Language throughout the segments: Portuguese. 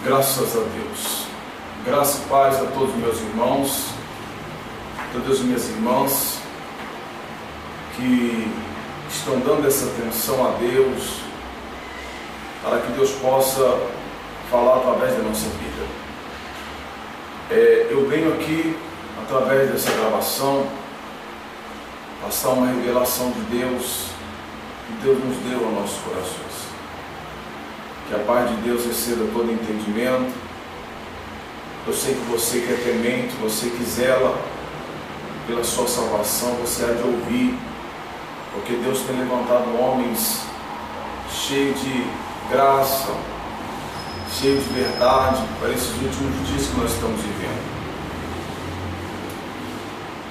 Graças a Deus. Graça e paz a todos os meus irmãos, todas as minhas irmãs que estão dando essa atenção a Deus, para que Deus possa falar através da nossa vida. Eu venho aqui, através dessa gravação, passar uma revelação de Deus, que Deus nos deu aos nossos corações. Que a paz de Deus exceda todo entendimento. Eu sei que você que é temente, você que zela pela sua salvação, você há de ouvir, porque Deus tem levantado homens cheios de graça, cheios de verdade, para esses últimos dias que nós estamos vivendo.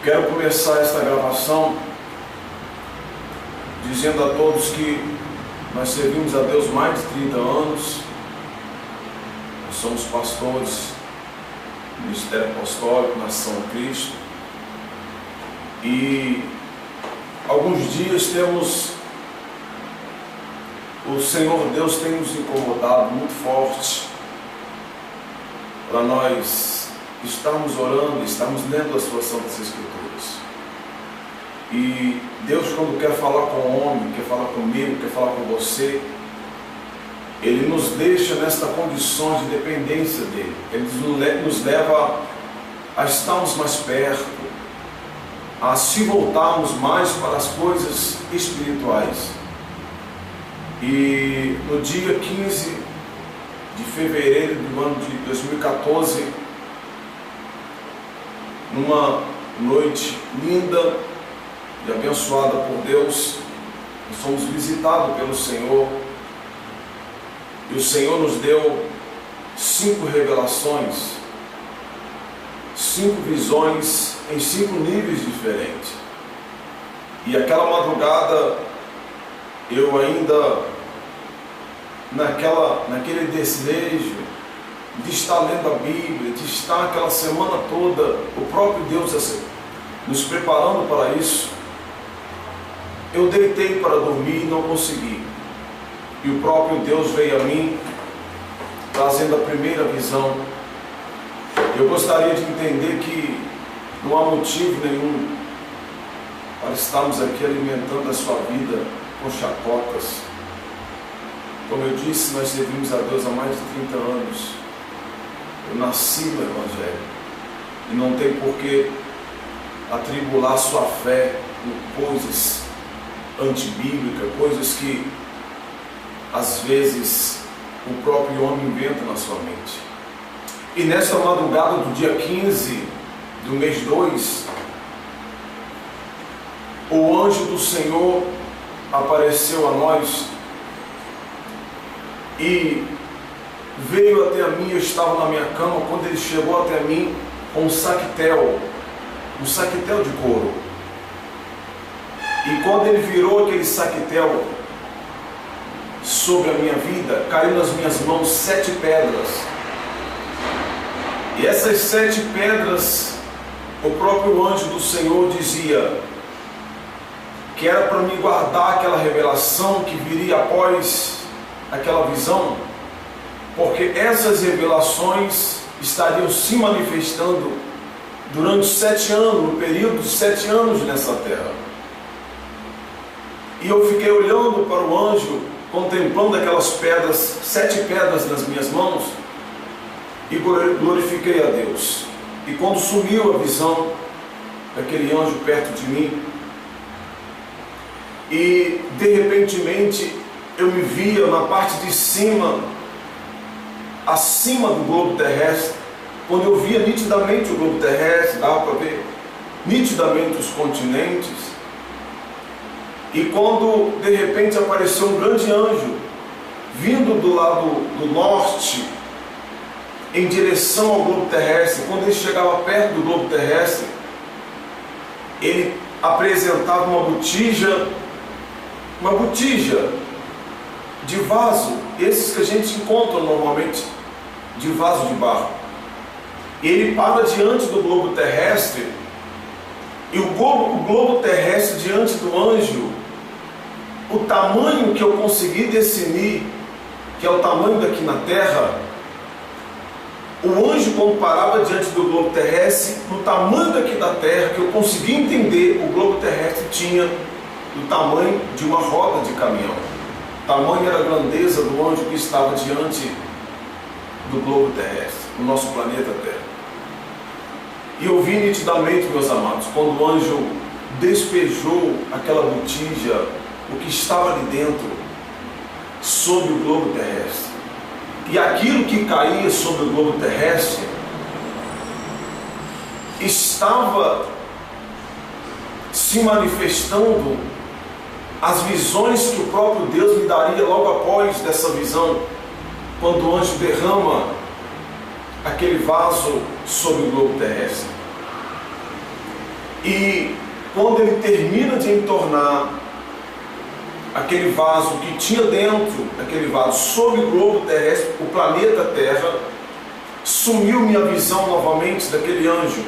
Quero começar esta gravação dizendo a todos que nós servimos a Deus mais de 30 anos, nós somos pastores do Ministério Apostólico, Nação Cristo, e alguns dias o Senhor Deus tem nos incomodado muito forte para nós estarmos orando, estarmos lendo as suas Santas Escrituras. E Deus, quando quer falar com o homem, quer falar comigo, quer falar com você, Ele nos deixa nesta condição de dependência dEle. Ele nos leva a estarmos mais perto, a se voltarmos mais para as coisas espirituais. E no dia 15 de fevereiro do ano de 2014, numa noite linda e abençoada por Deus, nós fomos visitados pelo Senhor, e o Senhor nos deu 5 revelações, 5 visões em 5 níveis diferentes. E aquela madrugada, eu ainda naquele desejo de estar lendo a Bíblia, de estar aquela semana toda, o próprio Deus nos preparando para isso, eu deitei para dormir e não consegui. E o próprio Deus veio a mim, trazendo a primeira visão. Eu gostaria de entender que não há motivo nenhum para estarmos aqui alimentando a sua vida com chacotas. Como eu disse, nós servimos a Deus há mais de 30 anos. Eu nasci no Evangelho e não tem por que atribular sua fé com coisas antibíblicas, coisas que às vezes o próprio homem inventa na sua mente. E nessa madrugada do dia 15 do mês 2, o anjo do Senhor apareceu a nós e veio até a mim. Eu estava na minha cama quando ele chegou até mim com um saquetel de couro. E quando ele virou aquele saquetel sobre a minha vida, caiu nas minhas mãos 7 pedras. E essas 7 pedras, o próprio anjo do Senhor dizia que era para me guardar aquela revelação que viria após aquela visão, porque essas revelações estariam se manifestando durante 7 anos, no período de 7 anos nessa terra. E eu fiquei olhando para o anjo, contemplando aquelas pedras, 7 pedras nas minhas mãos, e glorifiquei a Deus. E quando sumiu a visão daquele anjo perto de mim, e de repentemente eu me via na parte de cima, acima do globo terrestre. Quando eu via nitidamente o globo terrestre, dava para ver nitidamente os continentes. E quando de repente apareceu um grande anjo vindo do lado do norte em direção ao globo terrestre, quando ele chegava perto do globo terrestre, ele apresentava uma botija de vaso, esses que a gente encontra normalmente, de vaso de barro. Ele para diante do globo terrestre, e o globo terrestre diante do anjo, o tamanho que eu consegui discernir que é o tamanho daqui na Terra, o anjo, quando parava diante do globo terrestre, no tamanho daqui da Terra, que eu consegui entender, o globo terrestre tinha o tamanho de uma roda de caminhão. Tamanho era a grandeza do anjo que estava diante do globo terrestre, no nosso planeta Terra. E eu vi nitidamente, meus amados, quando o anjo despejou aquela botija, o que estava ali dentro, sobre o globo terrestre. E aquilo que caía sobre o globo terrestre estava se manifestando as visões que o próprio Deus me daria logo após dessa visão, quando o anjo derrama aquele vaso sobre o globo terrestre. E quando ele termina de entornar aquele vaso que tinha dentro daquele vaso sobre o globo terrestre, o planeta Terra, sumiu minha visão novamente daquele anjo.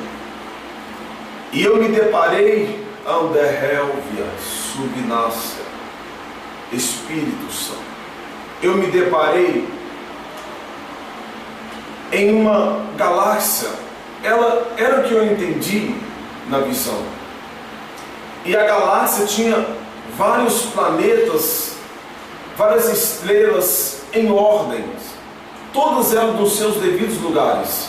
E eu me deparei, Anderhelvia, Subnácia, Espírito Santo. Eu me deparei em uma galáxia. Ela era o que eu entendi na visão. E a galáxia tinha vários planetas, várias estrelas em ordens, todas elas nos seus devidos lugares.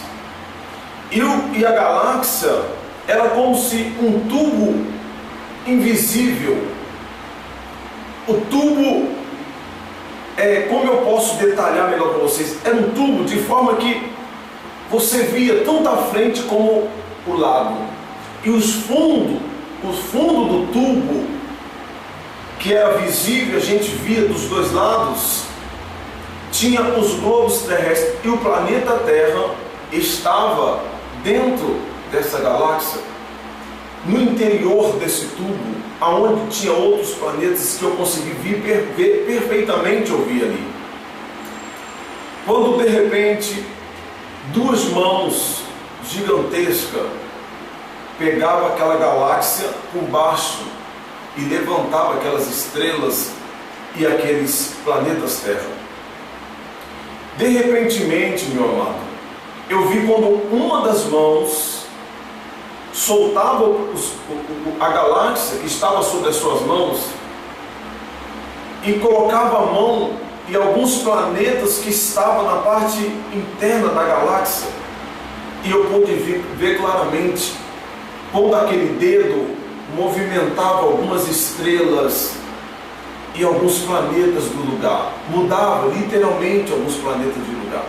E a galáxia era como se um tubo invisível. O tubo, como eu posso detalhar melhor para vocês? Era um tubo de forma que você via tanto a frente como o lado. E o fundo do tubo, que era visível, a gente via dos dois lados, tinha os globos terrestres, e o planeta Terra estava dentro dessa galáxia, no interior desse tubo, aonde tinha outros planetas que eu consegui ver perfeitamente, eu vi ali. Quando de repente duas mãos gigantescas pegavam aquela galáxia por baixo e levantava aquelas estrelas e aqueles planetas Terra. De repentemente, meu amado, eu vi quando uma das mãos soltava a galáxia que estava sobre as suas mãos e colocava a mão em alguns planetas que estavam na parte interna da galáxia, e eu pude ver claramente quando aquele dedo movimentava algumas estrelas e alguns planetas do lugar, mudava literalmente alguns planetas de lugar.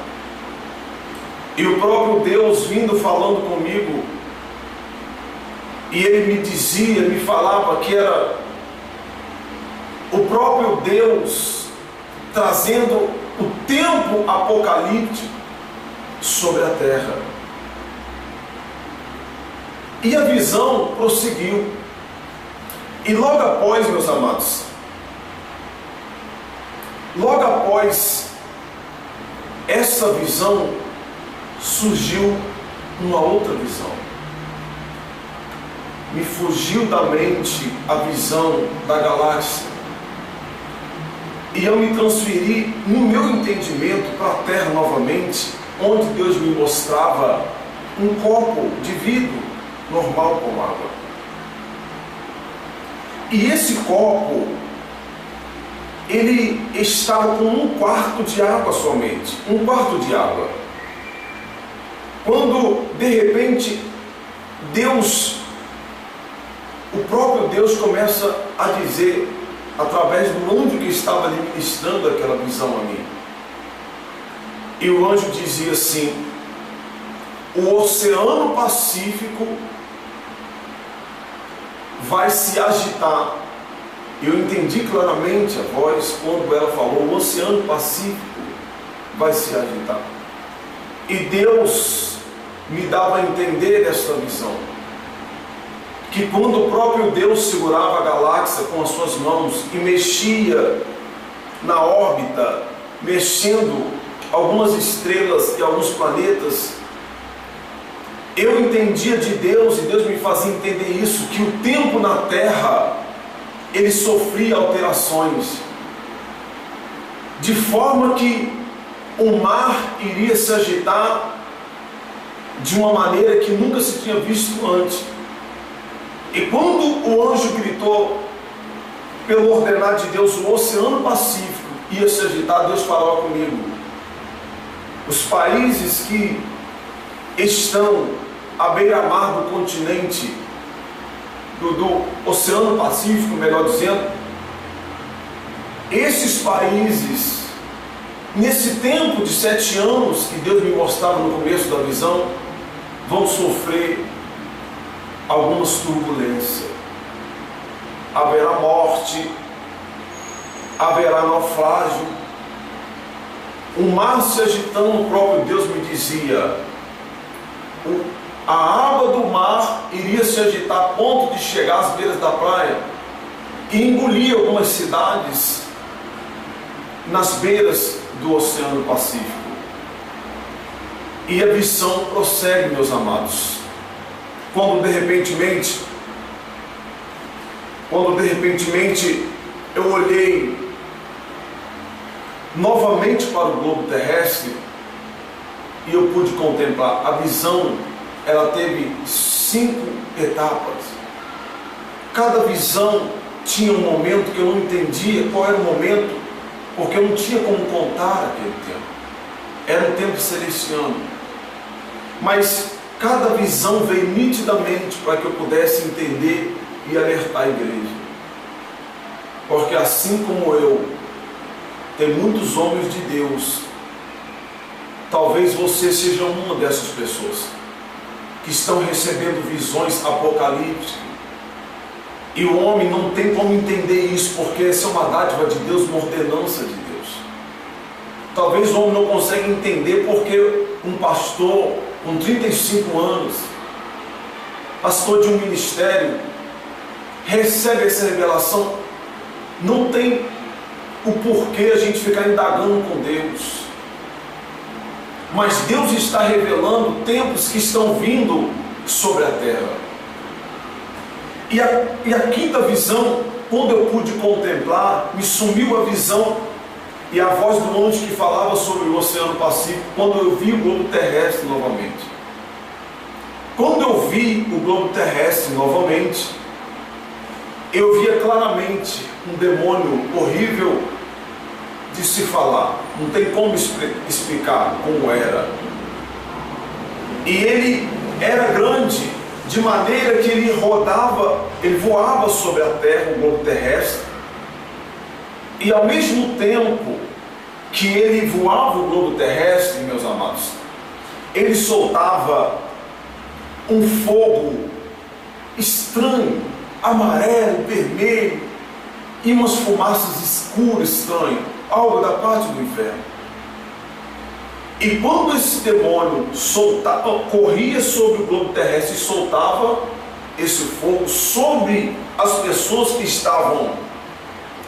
E o próprio Deus vindo falando comigo, e ele me dizia, me falava que era o próprio Deus trazendo o tempo apocalíptico sobre a terra. E a visão prosseguiu. E logo após, meus amados, logo após essa visão, surgiu uma outra visão. Me fugiu da mente a visão da galáxia, e eu me transferi no meu entendimento para a terra novamente, onde Deus me mostrava um copo de vidro normal com água. E esse copo, ele estava com 1/4 de água somente, 1/4 de água. Quando de repente o próprio Deus começa a dizer, através do anjo que estava ali ministrando aquela visão a mim, e o anjo dizia assim: o Oceano Pacífico vai se agitar. Eu entendi claramente a voz quando ela falou: o Oceano Pacífico vai se agitar. E Deus me dava a entender esta visão, que quando o próprio Deus segurava a galáxia com as suas mãos e mexia na órbita, mexendo algumas estrelas e alguns planetas, eu entendia de Deus, e Deus me fazia entender isso, que o tempo na Terra, ele sofria alterações. de forma que o mar iria se agitar de uma maneira que nunca se tinha visto antes. E quando o anjo gritou, pelo ordenar de Deus, o Oceano Pacífico ia se agitar, Deus falou comigo: os países que estão à beira-mar do continente, do Oceano Pacífico, melhor dizendo, esses países, nesse tempo de 7 anos que Deus me mostrava no começo da visão, vão sofrer algumas turbulências. Haverá morte, haverá naufrágio. O mar se agitando, o próprio Deus me dizia, a água do mar iria se agitar a ponto de chegar às beiras da praia e engolir algumas cidades nas beiras do Oceano Pacífico. E a visão prossegue, meus amados. Quando de repentemente eu olhei novamente para o globo terrestre e eu pude contemplar a visão. Ela teve 5 etapas. Cada visão tinha um momento que eu não entendia qual era o momento, porque eu não tinha como contar aquele tempo. Era um tempo celestiano. Mas cada visão veio nitidamente para que eu pudesse entender e alertar a igreja. Porque assim como eu, tem muitos homens de Deus. Talvez você seja uma dessas pessoas que estão recebendo visões apocalípticas. E o homem não tem como entender isso, porque essa é uma dádiva de Deus, uma ordenança de Deus. Talvez o homem não consiga entender porque um pastor com 35 anos, pastor de um ministério, recebe essa revelação. Não tem o porquê a gente ficar indagando com Deus. Mas Deus está revelando tempos que estão vindo sobre a terra. E a quinta visão, quando eu pude contemplar, me sumiu a visão e a voz do anjo que falava sobre o Oceano Pacífico, quando eu vi o globo terrestre novamente. Quando eu vi o globo terrestre novamente, eu via claramente um demônio horrível de se falar, não tem como explicar como era. E ele era grande, de maneira que ele rodava, ele voava sobre a terra, o globo terrestre, e ao mesmo tempo que ele voava o globo terrestre, meus amados, ele soltava um fogo estranho, amarelo, vermelho, e umas fumaças escuras, estranhas, algo da parte do inferno. E quando esse demônio corria sobre o globo terrestre e soltava esse fogo sobre as pessoas que estavam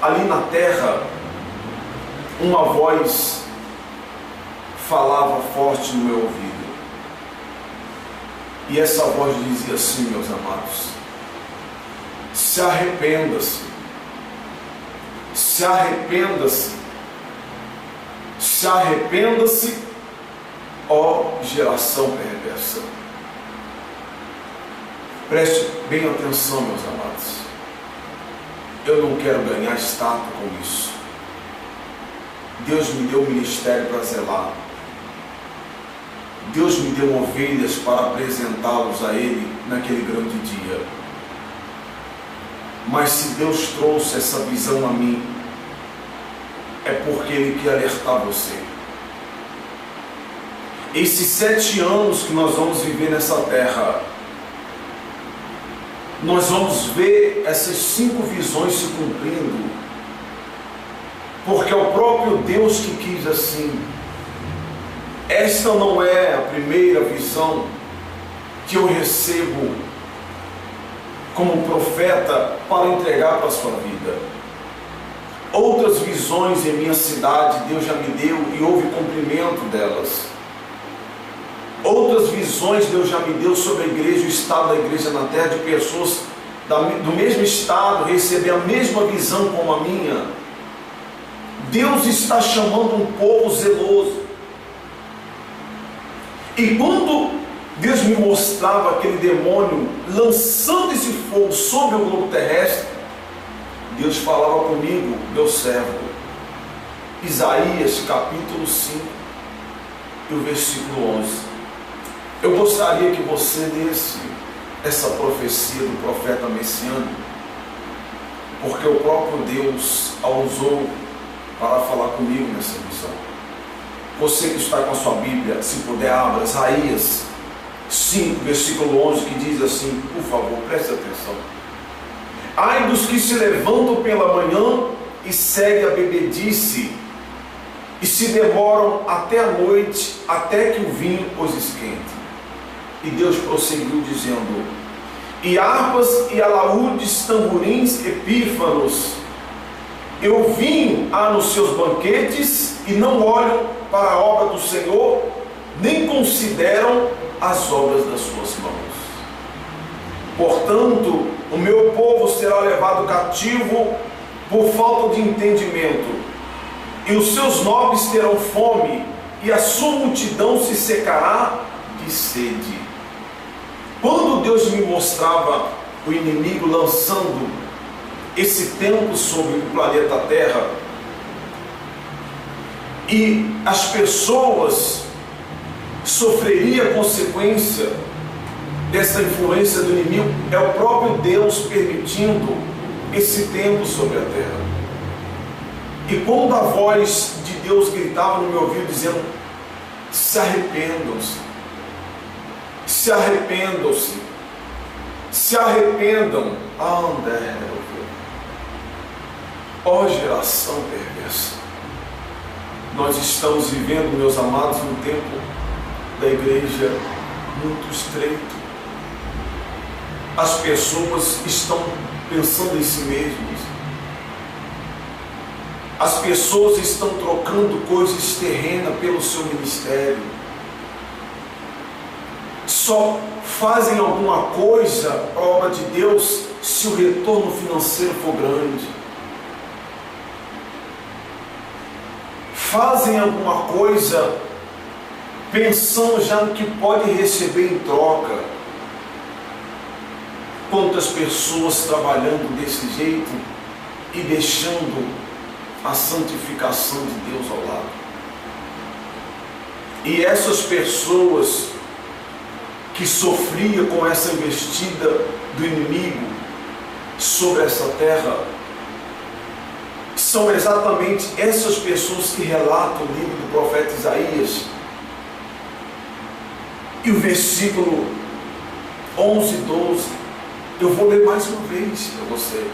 ali na terra, uma voz falava forte no meu ouvido. E essa voz dizia assim, meus amados: se arrependa-se, se arrependa-se, se arrependa-se, ó geração perversa. Preste bem atenção, meus amados. Eu não quero ganhar status com isso. Deus me deu um ministério para zelar. Deus me deu ovelhas para apresentá-los a Ele naquele grande dia. Mas se Deus trouxe essa visão a mim, é porque Ele quer alertar você. Esses 7 anos que nós vamos viver nessa terra, nós vamos ver essas 5 visões se cumprindo, porque é o próprio Deus que quis assim. Esta não é a primeira visão que eu recebo como profeta para entregar para a sua vida. Outras visões em minha cidade Deus já me deu e houve cumprimento delas. Outras visões Deus já me deu sobre a igreja, o estado da igreja na terra, de pessoas do mesmo estado receber a mesma visão como a minha. Deus está chamando um povo zeloso. E quando Deus me mostrava aquele demônio lançando esse fogo sobre o globo terrestre, Deus falava comigo, meu servo, Isaías capítulo 5 e o versículo 11. Eu gostaria que você lesse essa profecia do profeta messiânico, porque o próprio Deus a usou para falar comigo nessa missão. Você que está com a sua Bíblia, se puder, abra Isaías 5, versículo 11, que diz assim, por favor, preste atenção. Ai dos que se levantam pela manhã e seguem a bebedice, e se demoram até a noite, até que o vinho os esquente. E Deus prosseguiu dizendo, e harpas e alaúdes, tamborins, epífanos, eu vinho há nos seus banquetes, e não olham para a obra do Senhor, nem consideram as obras das suas mãos. Portanto, o meu povo será levado cativo por falta de entendimento, e os seus nobres terão fome, e a sua multidão se secará de sede. Quando Deus me mostrava o inimigo lançando esse tempo sobre o planeta Terra, e as pessoas sofreriam a consequência dessa influência do inimigo, é o próprio Deus permitindo esse tempo sobre a terra. E quando a voz de Deus gritava no meu ouvido dizendo, se arrependam-se, se arrependam-se, se arrependam, ó geração perversa. Nós estamos vivendo, meus amados, um tempo da igreja muito estreito. As pessoas estão pensando em si mesmas. As pessoas estão trocando coisas terrenas pelo seu ministério. Só fazem alguma coisa para a obra de Deus se o retorno financeiro for grande. Fazem alguma coisa pensando já no que pode receber em troca. Quantas pessoas trabalhando desse jeito e deixando a santificação de Deus ao lado. E essas pessoas que sofriam com essa investida do inimigo sobre essa terra, são exatamente essas pessoas que relatam o livro do profeta Isaías. E o versículo 11 e 12, eu vou ler mais uma vez para você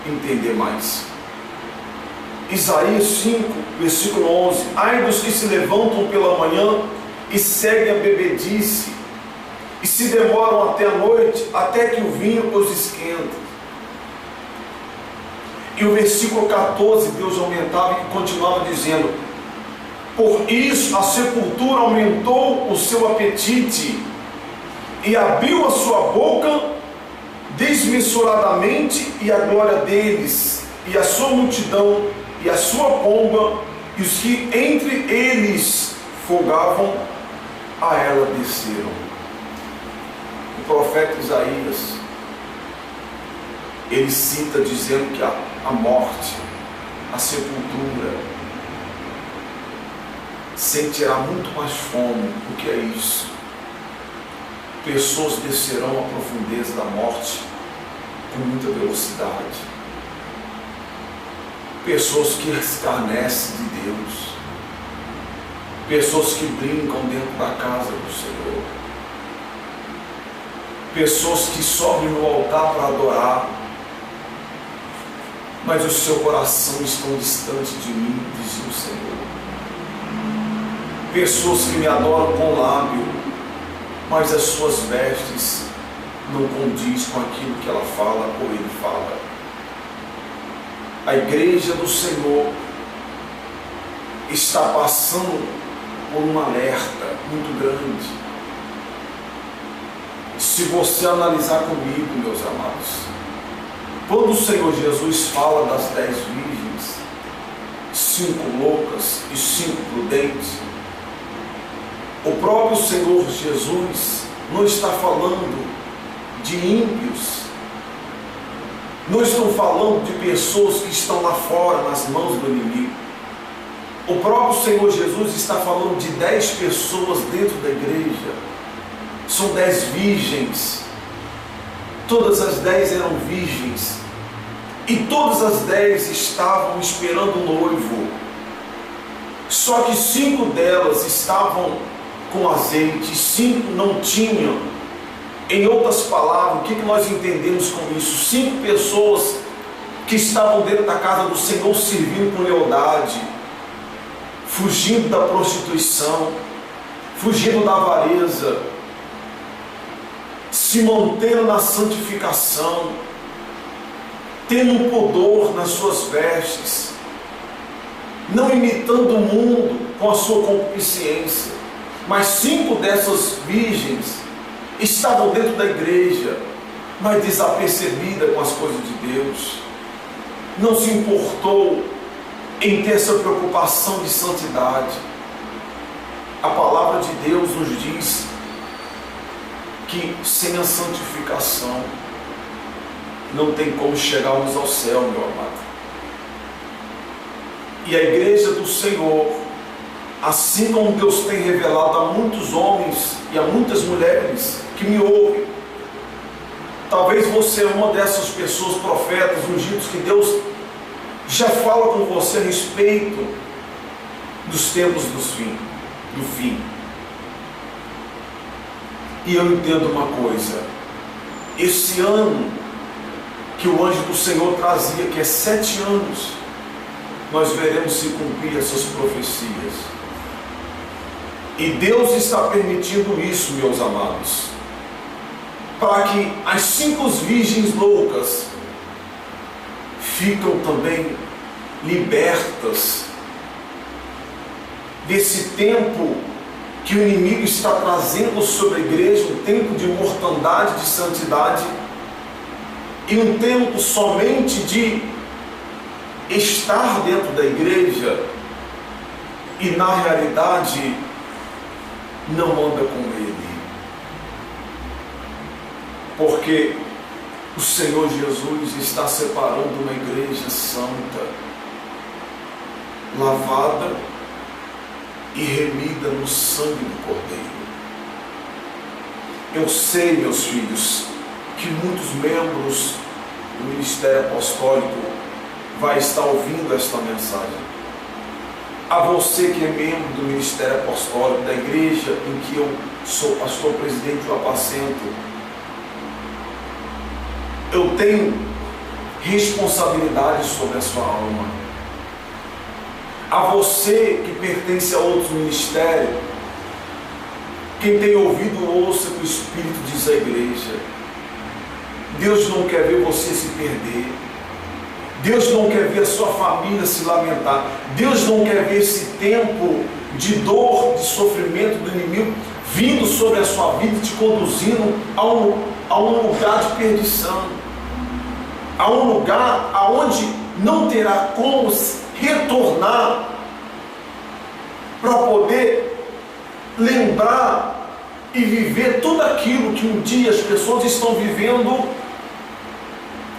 entender mais. Isaías 5, versículo 11, ai dos que se levantam pela manhã e seguem a bebedice, e se demoram até a noite, até que o vinho os esquenta. E o versículo 14, Deus aumentava e continuava dizendo, por isso a sepultura aumentou o seu apetite, e abriu a sua boca desmesuradamente, e a glória deles, e a sua multidão, e a sua pomba, e os que entre eles folgavam, a ela desceram. O profeta Isaías, ele cita dizendo que a morte, a sepultura, sentirá muito mais fome. O que é isso? Pessoas descerão à profundeza da morte com muita velocidade. Pessoas que escarnecem de Deus, pessoas que brincam dentro da casa do Senhor, pessoas que sobem no altar para adorar, mas o seu coração está distante de mim, dizia o Senhor. Pessoas que me adoram com o lábio, mas as suas vestes não condiz com aquilo que ela fala ou ele fala. A igreja do Senhor está passando por um alerta muito grande. Se você analisar comigo, meus amados, quando o Senhor Jesus fala das 10 virgens, 5 loucas e 5 prudentes. O próprio Senhor Jesus não está falando de ímpios, não estou falando de pessoas que estão lá fora nas mãos do inimigo. O próprio Senhor Jesus está falando de 10 pessoas dentro da igreja. São 10 virgens. Todas as 10 eram virgens. E todas as 10 estavam esperando o noivo. Só que 5 delas estavam com azeite, 5 não tinham. Em outras palavras, o que nós entendemos com isso? 5 pessoas que estavam dentro da casa do Senhor servindo com lealdade, fugindo da prostituição, fugindo da avareza, se mantendo na santificação, tendo pudor nas suas vestes, não imitando o mundo com a sua concupiscência. Mas 5 dessas virgens estavam dentro da igreja, mas desapercebidas com as coisas de Deus. Não se importou em ter essa preocupação de santidade. A palavra de Deus nos diz que sem a santificação não tem como chegarmos ao céu, meu amado. E a igreja do Senhor, assim como Deus tem revelado a muitos homens e a muitas mulheres que me ouvem, talvez você é uma dessas pessoas, profetas, ungidos, que Deus já fala com você a respeito dos tempos do fim. E eu entendo uma coisa: esse ano que o anjo do Senhor trazia, que é 7 anos, nós veremos se cumprir essas profecias. E Deus está permitindo isso, meus amados, para que as 5 virgens loucas ficam também libertas desse tempo que o inimigo está trazendo sobre a igreja, um tempo de mortandade, de santidade, e um tempo somente de estar dentro da igreja e na realidade não anda com ele. Porque o Senhor Jesus está separando uma igreja santa, lavada e remida no sangue do Cordeiro. Eu sei, meus filhos, que muitos membros do Ministério Apostólico vai estar ouvindo esta mensagem. A você que é membro do Ministério Apostólico, da igreja em que eu sou pastor presidente do apacento, eu tenho responsabilidade sobre a sua alma. A você que pertence a outro ministério, quem tem ouvido, ouça o que o Espírito diz à igreja. Deus não quer ver você se perder. Deus não quer ver a sua família se lamentar. Deus não quer ver esse tempo de dor, de sofrimento do inimigo vindo sobre a sua vida, te conduzindo a um lugar de perdição, a um lugar aonde não terá como retornar para poder lembrar e viver tudo aquilo que um dia as pessoas estão vivendo,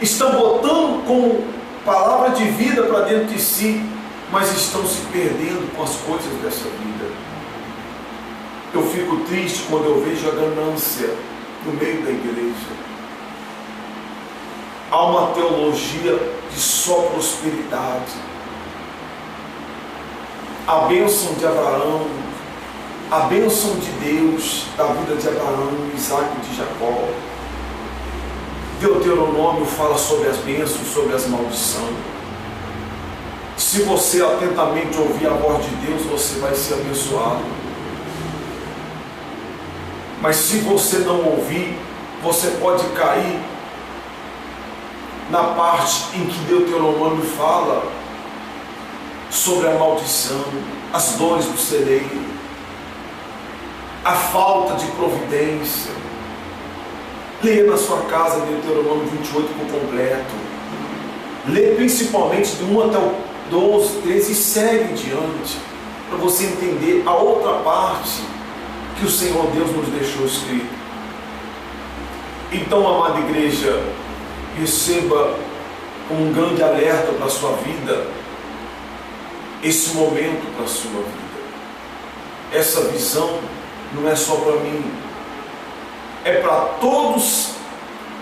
estão botando como palavra de vida para dentro de si, mas estão se perdendo com as coisas dessa vida. Eu fico triste quando eu vejo a ganância no meio da igreja. Há uma teologia de só prosperidade. A bênção de Abraão, a bênção de Deus da vida de Abraão, Isaac e de Jacó. Deuteronômio fala sobre as bênçãos, sobre as maldições. Se você atentamente ouvir a voz de Deus, você vai ser abençoado. Mas se você não ouvir, você pode cair na parte em que Deuteronômio fala sobre a maldição, as dores do celeiro, a falta de providência. Leia na sua casa Deuteronômio 28 por completo. Leia principalmente do 1 até o 12, 13 e segue em diante, para você entender a outra parte que o Senhor Deus nos deixou escrito. Então, amada igreja, receba um grande alerta para a sua vida, esse momento para a sua vida. Essa visão não é só para mim, é para todos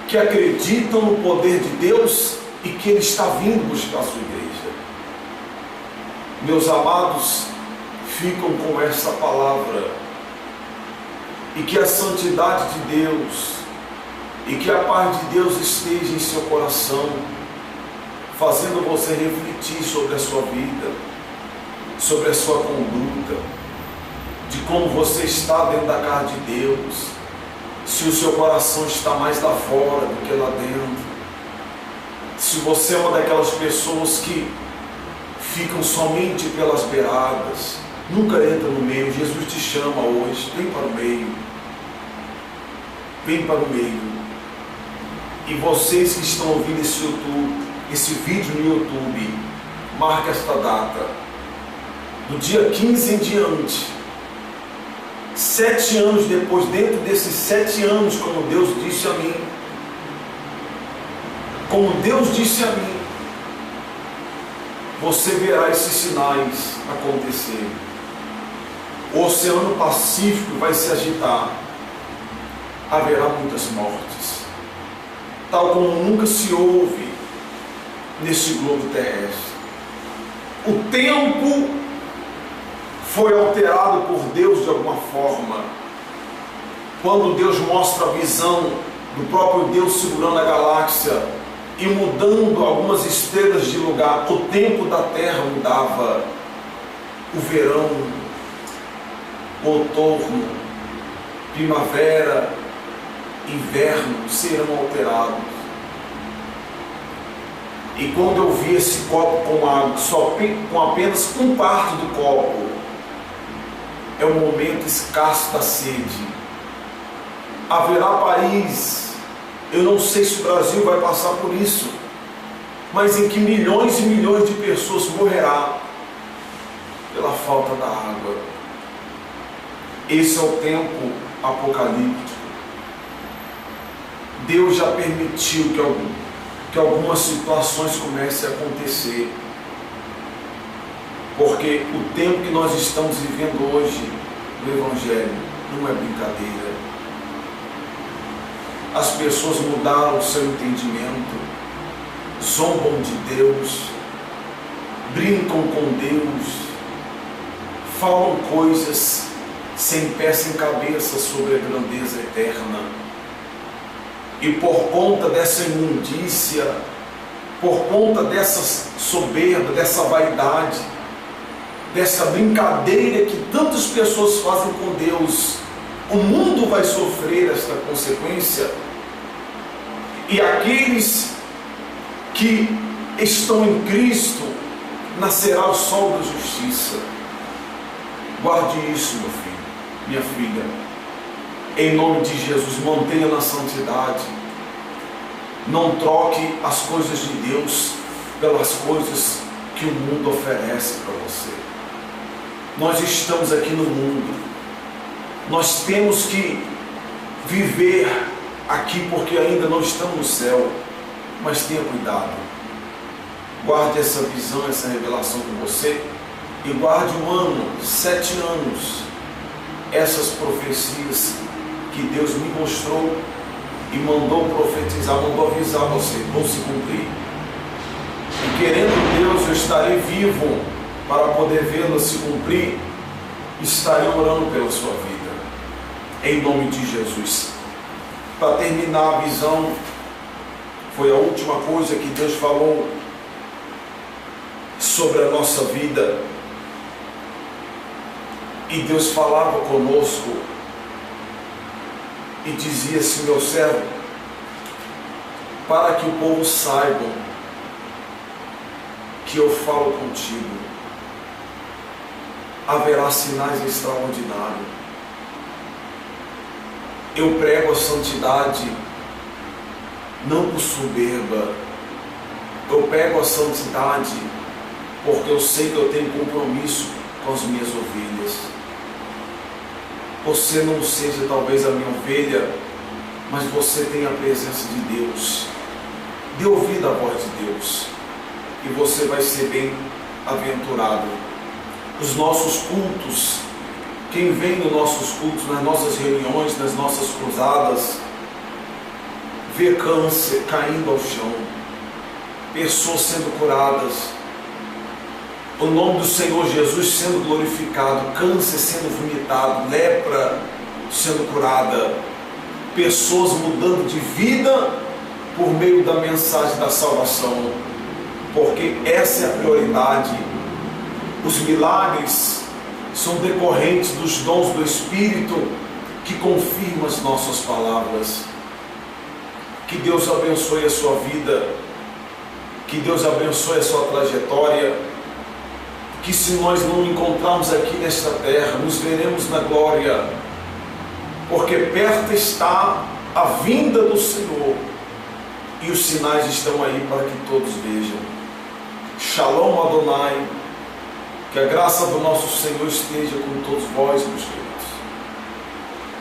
que acreditam no poder de Deus e que Ele está vindo buscar a sua igreja. Meus amados, ficam com essa palavra, e que a santidade de Deus e que a paz de Deus esteja em seu coração, fazendo você refletir sobre a sua vida, sobre a sua conduta, de como você está dentro da casa de Deus, se o seu coração está mais lá fora do que lá dentro, se você é uma daquelas pessoas que ficam somente pelas beiradas, nunca entra no meio. Jesus te chama hoje, vem para o meio, vem para o meio. E vocês que estão ouvindo esse vídeo no YouTube, marca esta data, do dia 15 em diante, 7 anos depois, dentro desses 7 anos, como Deus disse a mim, você verá esses sinais acontecer. O Oceano Pacífico vai se agitar, haverá muitas mortes, tal como nunca se houve nesse globo terrestre. O tempo foi alterado por Deus de alguma forma. Quando Deus mostra a visão do próprio Deus segurando a galáxia e mudando algumas estrelas de lugar, o tempo da Terra mudava. O verão, o outono, primavera, inverno serão alterados. E quando eu vi esse copo com água, só com apenas um quarto do copo, é um momento escasso da sede. Haverá país, eu não sei se o Brasil vai passar por isso, mas em que milhões e milhões de pessoas morrerão pela falta da água. Esse é o tempo apocalíptico. Deus já permitiu que algumas situações comecem a acontecer, porque o tempo que nós estamos vivendo hoje no Evangelho não é brincadeira. As pessoas mudaram o seu entendimento, zombam de Deus, brincam com Deus, falam coisas sem pé sem cabeça sobre a grandeza eterna. E por conta dessa imundícia, por conta dessa soberba, dessa vaidade, dessa brincadeira que tantas pessoas fazem com Deus, o mundo vai sofrer esta consequência. E aqueles que estão em Cristo, nascerá o sol da justiça. Guarde isso, meu filho, minha filha. Em nome de Jesus, mantenha na santidade. Não troque as coisas de Deus pelas coisas que o mundo oferece para você. Nós estamos aqui no mundo. Nós temos que viver aqui porque ainda não estamos no céu. Mas tenha cuidado. Guarde essa visão, essa revelação com você. E guarde um ano, 7 anos, essas profecias que Deus me mostrou e mandou profetizar, mandou avisar você, vão se cumprir. E querendo Deus, eu estarei vivo para poder vê-las se cumprir. Estarei orando pela sua vida, em nome de Jesus. Para terminar a visão, foi a última coisa que Deus falou sobre a nossa vida. E Deus falava conosco e dizia assim: meu servo, para que o povo saiba que eu falo contigo, haverá sinais extraordinários. Eu prego a santidade não por soberba, eu prego a santidade porque eu sei que eu tenho compromisso com as minhas ovelhas. Você não seja talvez a minha ovelha, mas você tem a presença de Deus. Dê ouvido à voz de Deus e você vai ser bem-aventurado. Os nossos cultos, quem vem nos nossos cultos, nas nossas reuniões, nas nossas cruzadas, vê câncer caindo ao chão, pessoas sendo curadas, o nome do Senhor Jesus sendo glorificado, câncer sendo vomitado, lepra sendo curada, pessoas mudando de vida por meio da mensagem da salvação, porque essa é a prioridade. Os milagres são decorrentes dos dons do Espírito que confirmam as nossas palavras. Que Deus abençoe a sua vida, que Deus abençoe a sua trajetória, que se nós não encontrarmos aqui nesta terra, nos veremos na glória, porque perto está a vinda do Senhor e os sinais estão aí para que todos vejam. Shalom Adonai, que a graça do nosso Senhor esteja com todos vós, meus queridos.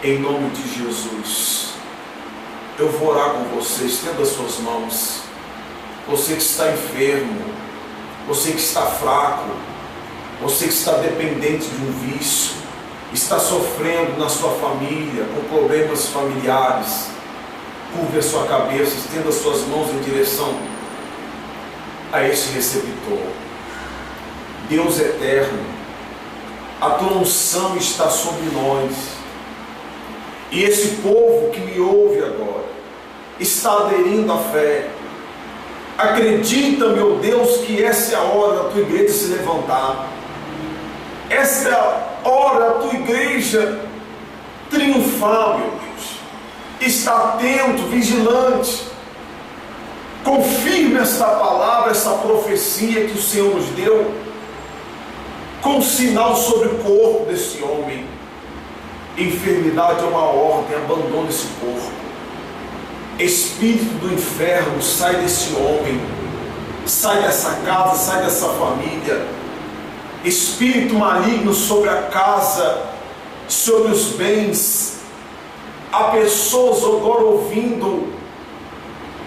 Em nome de Jesus, eu vou orar com você. Estenda as suas mãos. Você que está enfermo, você que está fraco, você que está dependente de um vício, está sofrendo na sua família, com problemas familiares, curve a sua cabeça, estenda as suas mãos em direção a esse receptor. Deus eterno, a tua unção está sobre nós, e esse povo que me ouve agora está aderindo à fé. Acredita, meu Deus, que essa é a hora da tua igreja se levantar, essa é a hora da tua igreja triunfar, meu Deus. Está atento, vigilante, confirme esta palavra, essa profecia que o Senhor nos deu, com sinal sobre o corpo desse homem. Enfermidade é uma ordem, abandona esse corpo. Espírito do inferno, sai desse homem, sai dessa casa, sai dessa família. Espírito maligno sobre a casa, sobre os bens. Há pessoas agora ouvindo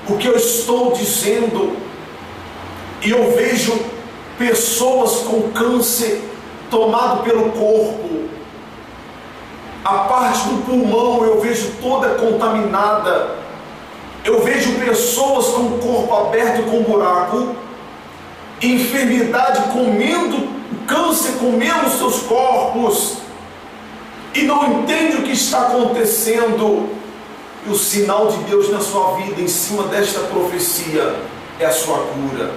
o que eu estou dizendo, e eu vejo pessoas com câncer tomado pelo corpo. A parte do pulmão eu vejo toda contaminada. Eu vejo pessoas com o corpo aberto com buraco, enfermidade comendo, câncer comendo seus corpos, e não entende o que está acontecendo. E o sinal de Deus na sua vida, em cima desta profecia, é a sua cura,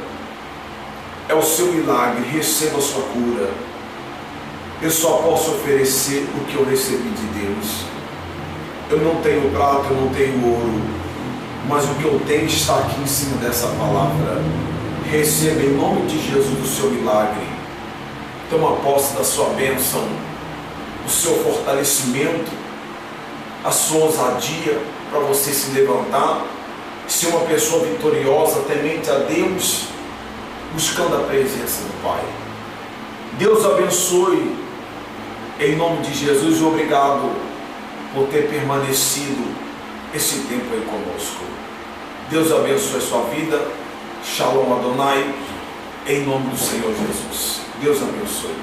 é o seu milagre. Receba a sua cura. Eu só posso oferecer o que eu recebi de Deus. Eu não tenho prata, eu não tenho ouro, mas o que eu tenho está aqui em cima dessa palavra. Receba em nome de Jesus o seu milagre. Toma posse da sua bênção, o seu fortalecimento, a sua ousadia para você se levantar, ser uma pessoa vitoriosa, temente a Deus, buscando a presença do Pai. Deus abençoe em nome de Jesus, e obrigado por ter permanecido esse tempo aí conosco. Deus abençoe a sua vida. Shalom Adonai, em nome do Senhor Jesus. Deus abençoe.